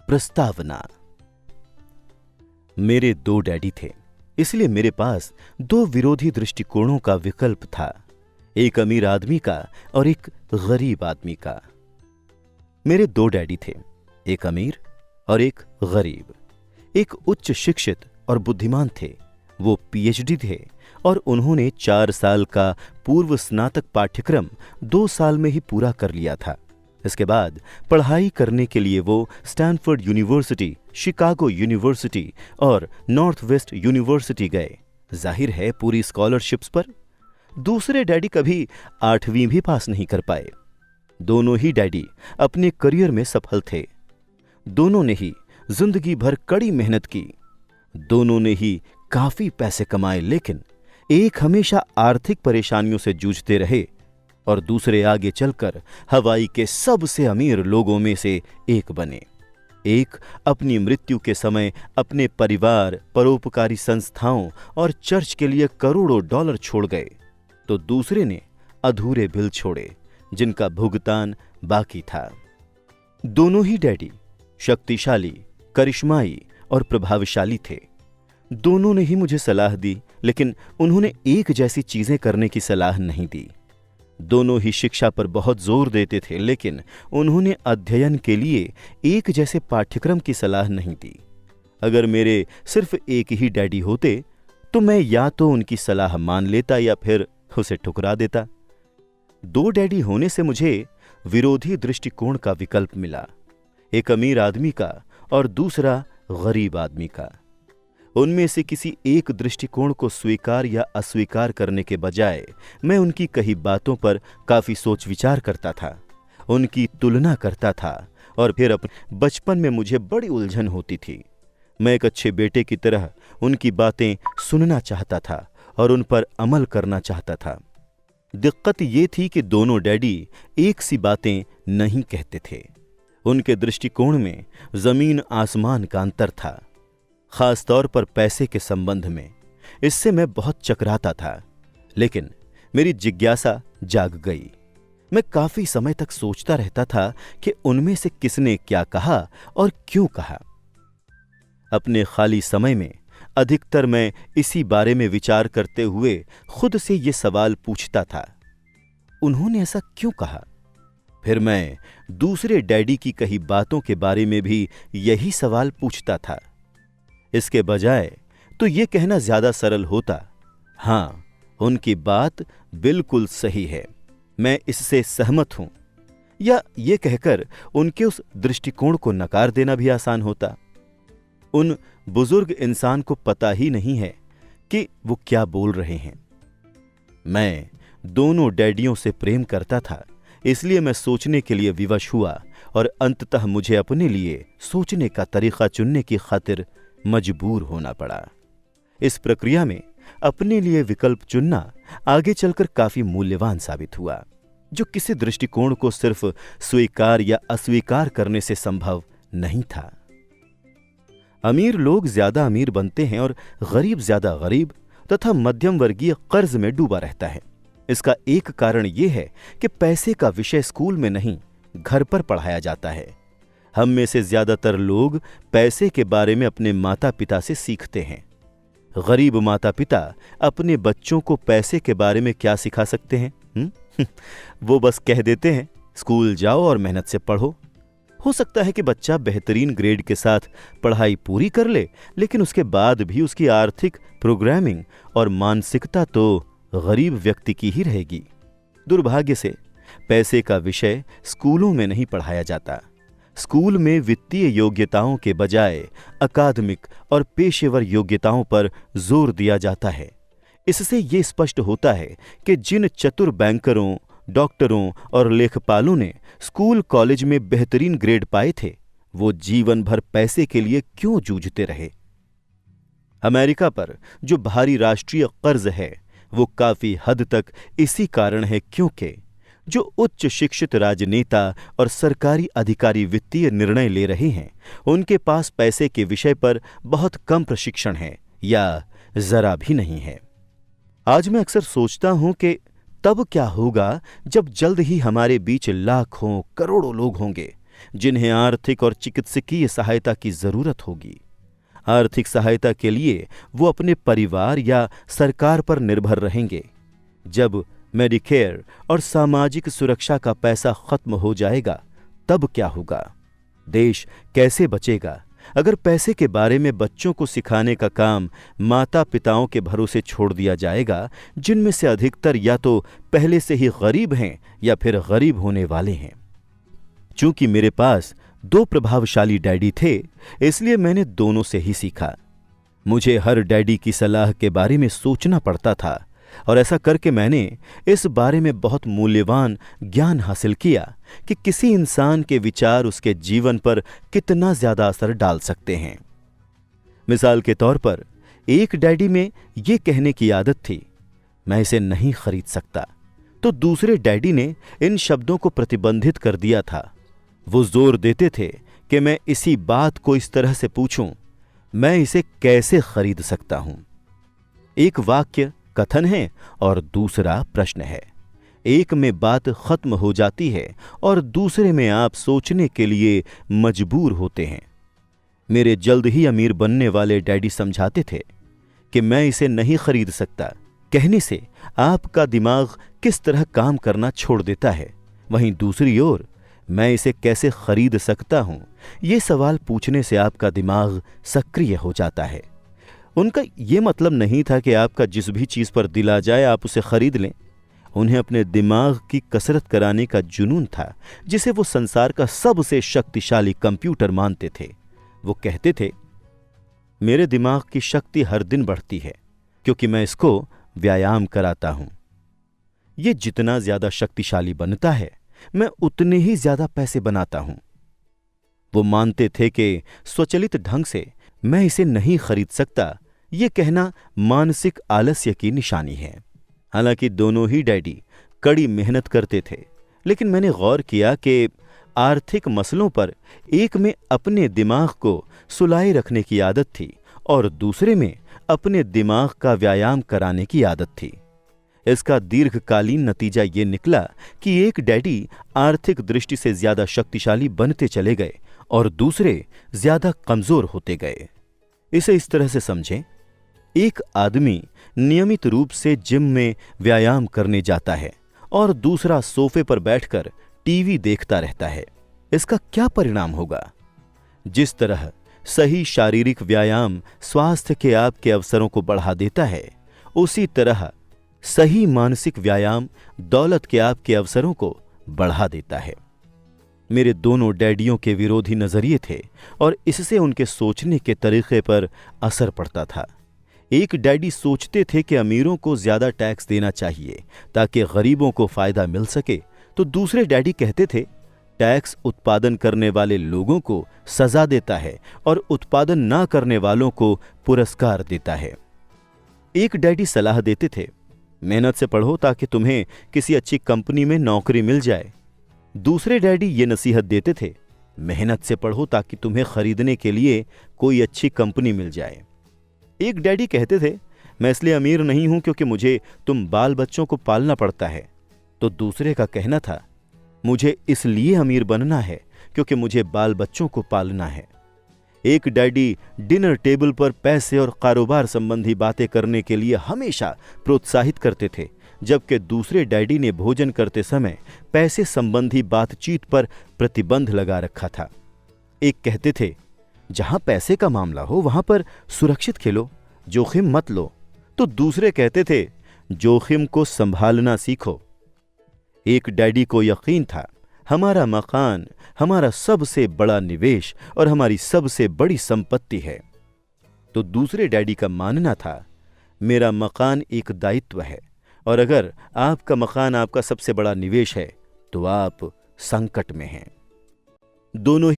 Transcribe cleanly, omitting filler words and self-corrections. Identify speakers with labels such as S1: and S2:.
S1: प्रस्तावना। मेरे दो डैडी थे, इसलिए मेरे पास दो विरोधी दृष्टिकोणों का विकल्प था, एक अमीर आदमी का और एक गरीब आदमी का। मेरे दो डैडी थे, एक अमीर और एक गरीब। एक उच्च शिक्षित और बुद्धिमान थे, वो पीएचडी थे और उन्होंने 4 साल का पूर्व स्नातक पाठ्यक्रम 2 साल में ही पूरा कर लिया था। इसके बाद पढ़ाई करने के लिए वो स्टैनफोर्ड यूनिवर्सिटी, शिकागो यूनिवर्सिटी और नॉर्थ वेस्ट यूनिवर्सिटी गए, जाहिर है पूरी स्कॉलरशिप्स पर। दूसरे डैडी कभी 8वीं भी पास नहीं कर पाए। दोनों ही डैडी अपने करियर में सफल थे। दोनों ने ही जिंदगी भर कड़ी मेहनत की। दोनों ने ही काफी पैसे कमाए, लेकिन एक हमेशा आर्थिक परेशानियों से जूझते रहे और दूसरे आगे चलकर हवाई के सबसे अमीर लोगों में से एक बने। एक अपनी मृत्यु के समय अपने परिवार, परोपकारी संस्थाओं और चर्च के लिए करोड़ों डॉलर छोड़ गए, तो दूसरे ने अधूरे बिल छोड़े जिनका भुगतान बाकी था। दोनों ही डैडी शक्तिशाली, करिश्माई और प्रभावशाली थे। दोनों ने ही मुझे सलाह दी, लेकिन उन्होंने एक जैसी चीजें करने की सलाह नहीं दी। दोनों ही शिक्षा पर बहुत जोर देते थे, लेकिन उन्होंने अध्ययन के लिए एक जैसे पाठ्यक्रम की सलाह नहीं दी। अगर मेरे सिर्फ एक ही डैडी होते तो मैं या तो उनकी सलाह मान लेता या फिर उसे ठुकरा देता। दो डैडी होने से मुझे विरोधी दृष्टिकोण का विकल्प मिला, एक अमीर आदमी का और दूसरा गरीब आदमी का। उनमें से किसी एक दृष्टिकोण को स्वीकार या अस्वीकार करने के बजाय मैं उनकी कही बातों पर काफी सोच विचार करता था, उनकी तुलना करता था और फिर अपने बचपन में मुझे बड़ी उलझन होती थी। मैं एक अच्छे बेटे की तरह उनकी बातें सुनना चाहता था और उन पर अमल करना चाहता था। दिक्कत ये थी कि दोनों डैडी एक सी बातें नहीं कहते थे। उनके दृष्टिकोण में जमीन आसमान का अंतर था, खास तौर पर पैसे के संबंध में। इससे मैं बहुत चकराता था, लेकिन मेरी जिज्ञासा जाग गई। मैं काफी समय तक सोचता रहता था कि उनमें से किसने क्या कहा और क्यों कहा। अपने खाली समय में अधिकतर मैं इसी बारे में विचार करते हुए खुद से ये सवाल पूछता था, उन्होंने ऐसा क्यों कहा? फिर मैं दूसरे डैडी की कही बातों के बारे में भी यही सवाल पूछता था। इसके बजाय तो ये कहना ज्यादा सरल होता, हां, उनकी बात बिल्कुल सही है, मैं इससे सहमत हूं, या ये कहकर उनके उस दृष्टिकोण को नकार देना भी आसान होता। उन बुजुर्ग इंसान को पता ही नहीं है कि वो क्या बोल रहे हैं। मैं दोनों डैडियों से प्रेम करता था, इसलिए मैं सोचने के लिए विवश हुआ और अंततः मुझे अपने लिए सोचने का तरीका चुनने की खातिर मजबूर होना पड़ा। इस प्रक्रिया में अपने लिए विकल्प चुनना आगे चलकर काफी मूल्यवान साबित हुआ, जो किसी दृष्टिकोण को सिर्फ स्वीकार या अस्वीकार करने से संभव नहीं था। अमीर लोग ज्यादा अमीर बनते हैं और गरीब ज्यादा गरीब तथा मध्यम वर्गीय कर्ज में डूबा रहता है। इसका एक कारण यह है कि पैसे का विषय स्कूल में नहीं, घर पर पढ़ाया जाता है। हम में से ज्यादातर लोग पैसे के बारे में अपने माता पिता से सीखते हैं। गरीब माता पिता अपने बच्चों को पैसे के बारे में क्या सिखा सकते हैं? वो बस कह देते हैं, स्कूल जाओ और मेहनत से पढ़ो। हो सकता है कि बच्चा बेहतरीन ग्रेड के साथ पढ़ाई पूरी कर ले, लेकिन उसके बाद भी उसकी आर्थिक प्रोग्रामिंग और मानसिकता तो गरीब व्यक्ति की ही रहेगी। दुर्भाग्य से पैसे का विषय स्कूलों में नहीं पढ़ाया जाता। स्कूल में वित्तीय योग्यताओं के बजाय अकादमिक और पेशेवर योग्यताओं पर जोर दिया जाता है। इससे ये स्पष्ट होता है कि जिन चतुर बैंकरों, डॉक्टरों और लेखपालों ने स्कूल कॉलेज में बेहतरीन ग्रेड पाए थे, वो जीवन भर पैसे के लिए क्यों जूझते रहे। अमेरिका पर जो भारी राष्ट्रीय कर्ज है, वो काफी हद तक इसी कारण है क्योंकि जो उच्च शिक्षित राजनेता और सरकारी अधिकारी वित्तीय निर्णय ले रहे हैं, उनके पास पैसे के विषय पर बहुत कम प्रशिक्षण है या जरा भी नहीं है। आज मैं अक्सर सोचता हूं कि तब क्या होगा जब जल्द ही हमारे बीच लाखों करोड़ों लोग होंगे जिन्हें आर्थिक और चिकित्सकीय सहायता की जरूरत होगी। आर्थिक सहायता के लिए वो अपने परिवार या सरकार पर निर्भर रहेंगे। जब मेडिकेयर और सामाजिक सुरक्षा का पैसा खत्म हो जाएगा तब क्या होगा? देश कैसे बचेगा? अगर पैसे के बारे में बच्चों को सिखाने का काम माता पिताओं के भरोसे छोड़ दिया जाएगा, जिनमें से अधिकतर या तो पहले से ही गरीब हैं या फिर गरीब होने वाले हैं। चूंकि मेरे पास 2 प्रभावशाली डैडी थे, इसलिए मैंने दोनों से ही सीखा। मुझे हर डैडी की सलाह के बारे में सोचना पड़ता था और ऐसा करके मैंने इस बारे में बहुत मूल्यवान ज्ञान हासिल किया कि किसी इंसान के विचार उसके जीवन पर कितना ज्यादा असर डाल सकते हैं। मिसाल के तौर पर एक डैडी में यह कहने की आदत थी, मैं इसे नहीं खरीद सकता, तो दूसरे डैडी ने इन शब्दों को प्रतिबंधित कर दिया था। वो जोर देते थे कि मैं इसी बात को इस तरह से पूछूं, मैं इसे कैसे खरीद सकता हूं। एक वाक्य कथन है और दूसरा प्रश्न है। एक में बात खत्म हो जाती है और दूसरे में आप सोचने के लिए मजबूर होते हैं। मेरे जल्द ही अमीर बनने वाले डैडी समझाते थे कि मैं इसे नहीं खरीद सकता कहने से आपका दिमाग किस तरह काम करना छोड़ देता है, वहीं दूसरी ओर मैं इसे कैसे खरीद सकता हूं, ये सवाल पूछने से आपका दिमाग सक्रिय हो जाता है। उनका यह मतलब नहीं था कि आपका जिस भी चीज पर दिल आ जाए आप उसे खरीद लें। उन्हें अपने दिमाग की कसरत कराने का जुनून था, जिसे वो संसार का सबसे शक्तिशाली कंप्यूटर मानते थे। वो कहते थे, मेरे दिमाग की शक्ति हर दिन बढ़ती है क्योंकि मैं इसको व्यायाम कराता हूं। ये जितना ज्यादा शक्तिशाली बनता है मैं उतने ही ज्यादा पैसे बनाता हूं। वो मानते थे कि स्वचालित ढंग से मैं इसे नहीं खरीद सकता, ये कहना मानसिक आलस्य की निशानी है। हालांकि दोनों ही डैडी कड़ी मेहनत करते थे, लेकिन मैंने गौर किया कि आर्थिक मसलों पर एक में अपने दिमाग को सुलाए रखने की आदत थी और दूसरे में अपने दिमाग का व्यायाम कराने की आदत थी। इसका दीर्घकालीन नतीजा ये निकला कि एक डैडी आर्थिक दृष्टि से ज्यादा शक्तिशाली बनते चले गए और दूसरे ज्यादा कमजोर होते गए। इसे इस तरह से समझें, एक आदमी नियमित रूप से जिम में व्यायाम करने जाता है और दूसरा सोफे पर बैठकर टीवी देखता रहता है। इसका क्या परिणाम होगा? जिस तरह सही शारीरिक व्यायाम स्वास्थ्य के आपके अवसरों को बढ़ा देता है, उसी तरह सही मानसिक व्यायाम दौलत के आपके अवसरों को बढ़ा देता है। मेरे दोनों डैडियों के विरोधी नजरिए थे और इससे उनके सोचने के तरीके पर असर पड़ता था। एक डैडी सोचते थे कि अमीरों को ज्यादा टैक्स देना चाहिए ताकि गरीबों को फायदा मिल सके, तो दूसरे डैडी कहते थे टैक्स उत्पादन करने वाले लोगों को सजा देता है और उत्पादन ना करने वालों को पुरस्कार देता है। एक डैडी सलाह देते थे मेहनत से पढ़ो ताकि तुम्हें किसी अच्छी कंपनी में नौकरी मिल जाए। दूसरे डैडी ये नसीहत देते थे मेहनत से पढ़ो ताकि तुम्हें खरीदने के लिए कोई अच्छी कंपनी मिल जाए। एक डैडी कहते थे मैं इसलिए अमीर नहीं हूं क्योंकि मुझे तुम बाल बच्चों को पालना पड़ता है, तो दूसरे का कहना था मुझे इसलिए अमीर बनना है क्योंकि मुझे बाल बच्चों को पालना है। एक डैडी डिनर टेबल पर पैसे और कारोबार संबंधी बातें करने के लिए हमेशा प्रोत्साहित करते थे, जबकि दूसरे डैडी ने भोजन करते समय पैसे संबंधी बातचीत पर प्रतिबंध लगा रखा था। एक कहते थे जहां पैसे का मामला हो वहां पर सुरक्षित खेलो, जोखिम मत लो, तो दूसरे कहते थे जोखिम को संभालना सीखो। एक डैडी को यकीन था हमारा मकान हमारा सबसे बड़ा निवेश और हमारी सबसे बड़ी संपत्ति है, तो दूसरे डैडी का मानना था मेरा मकान एक दायित्व है और अगर आपका मकान आपका सबसे बड़ा निवेश है तो आप संकट में हैं। दोनों